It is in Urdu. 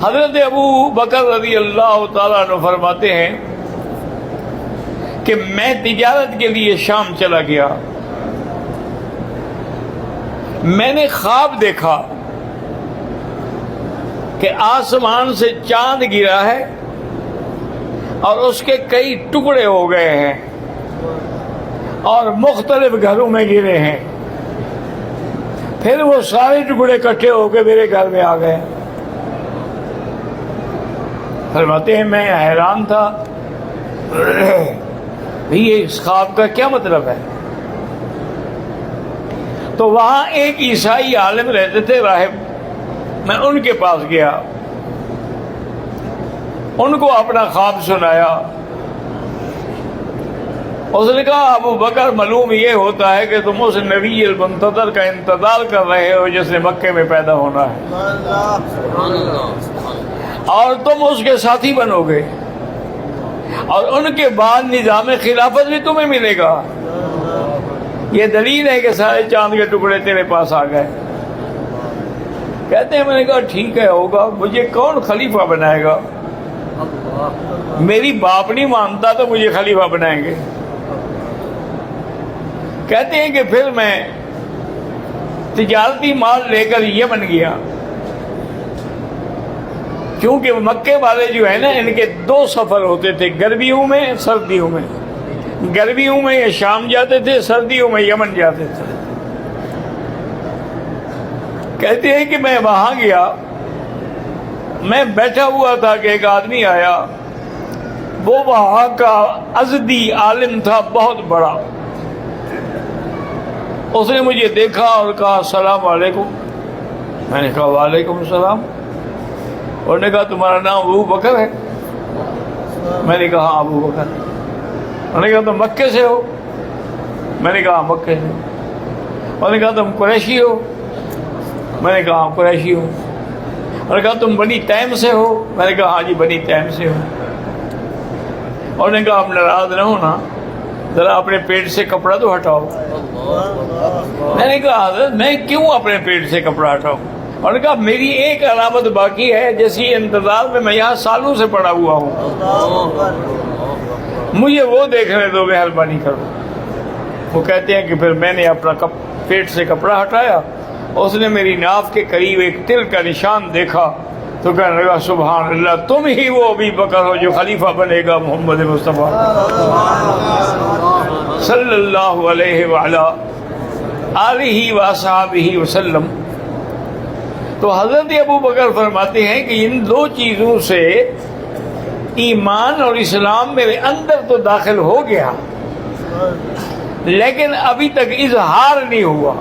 حضرت ابو بکر رضی اللہ تعالیٰ عنہ فرماتے ہیں کہ میں تجارت کے لیے شام چلا گیا، میں نے خواب دیکھا کہ آسمان سے چاند گرا ہے اور اس کے کئی ٹکڑے ہو گئے ہیں اور مختلف گھروں میں گرے ہیں، پھر وہ سارے ٹکڑے اکٹھے ہو کے میرے گھر میں آ گئے۔ فرماتے ہیں میں حیران تھا، یہ اس خواب کا کیا مطلب ہے؟ تو وہاں ایک عیسائی عالم رہتے تھے، راہب، میں ان کے پاس گیا، ان کو اپنا خواب سنایا۔ اس نے کہا ابو بکر، معلوم یہ ہوتا ہے کہ تم اس نبی المنتظر کا انتظار کر رہے ہو جس نے مکے میں پیدا ہونا ہے، اور تم اس کے ساتھی بنو گے، اور ان کے بعد نظام خلافت بھی تمہیں ملے گا۔ یہ دلیل ہے کہ سارے چاند کے ٹکڑے تیرے پاس آ گئے۔ کہتے ہیں میں نے کہا ٹھیک ہے، ہوگا، مجھے کون خلیفہ بنائے گا؟ میری باپ نہیں مانتا تو مجھے خلیفہ بنائیں گے۔ کہتے ہیں کہ پھر میں تجارتی مال لے کر یمن گیا، کیونکہ مکے والے جو ہے نا، ان کے دو سفر ہوتے تھے، گرمیوں میں سردیوں میں۔ گرمیوں میں یہ شام جاتے تھے، سردیوں میں یمن جاتے تھے۔ کہتے ہیں کہ میں وہاں گیا، میں بیٹھا ہوا تھا کہ ایک آدمی آیا، وہ وہاں کا ازدی عالم تھا، بہت بڑا۔ اس نے مجھے دیکھا اور کہا السلام علیکم۔ میں نے کہا وعلیکم السلام۔ انہوں نے کہا تمہارا نام ابو بکر ہے؟ میں نے کہا ہاں ابو بکر۔ انہوں نے کہا تم مکے سے ہو؟ میں نے کہا مکے سے۔ انہوں نے کہا تم قریشی ہو؟ میں نے کہا ہاں قریشی ہوں۔ انہوں نے کہا تم بنی تیم سے ہو؟ میں نے کہا ہاں جی بنی تیم سے ہوں۔ انہوں نے کہا آپ ناراض نہ ہونا، ذرا اپنے پیٹ سے کپڑا تو ہٹاؤ۔ میں نے کہا حضرت میں کیوں اپنے پیٹ سے کپڑا ہٹاؤں؟ انہوں نے کہا میری ایک علامت باقی ہے جیسی انتظار میں یہاں سالوں سے پڑا ہوا ہوں، مجھے وہ دیکھنے دو، مہربانی کرو۔ وہ کہتے ہیں کہ پھر میں نے اپنا پیٹ سے کپڑا ہٹایا، اس نے میری ناف کے قریب ایک تل کا نشان دیکھا تو کہنے لگا سبحان اللہ، تم ہی وہ ابی بکر ہو جو خلیفہ بنے گا محمد مصطفیٰ صلی اللہ علیہ وعلا آلہ واصحابہ وسلم۔ تو حضرت ابو بکر فرماتے ہیں کہ ان دو چیزوں سے ایمان اور اسلام میرے اندر تو داخل ہو گیا، لیکن ابھی تک اظہار نہیں ہوا۔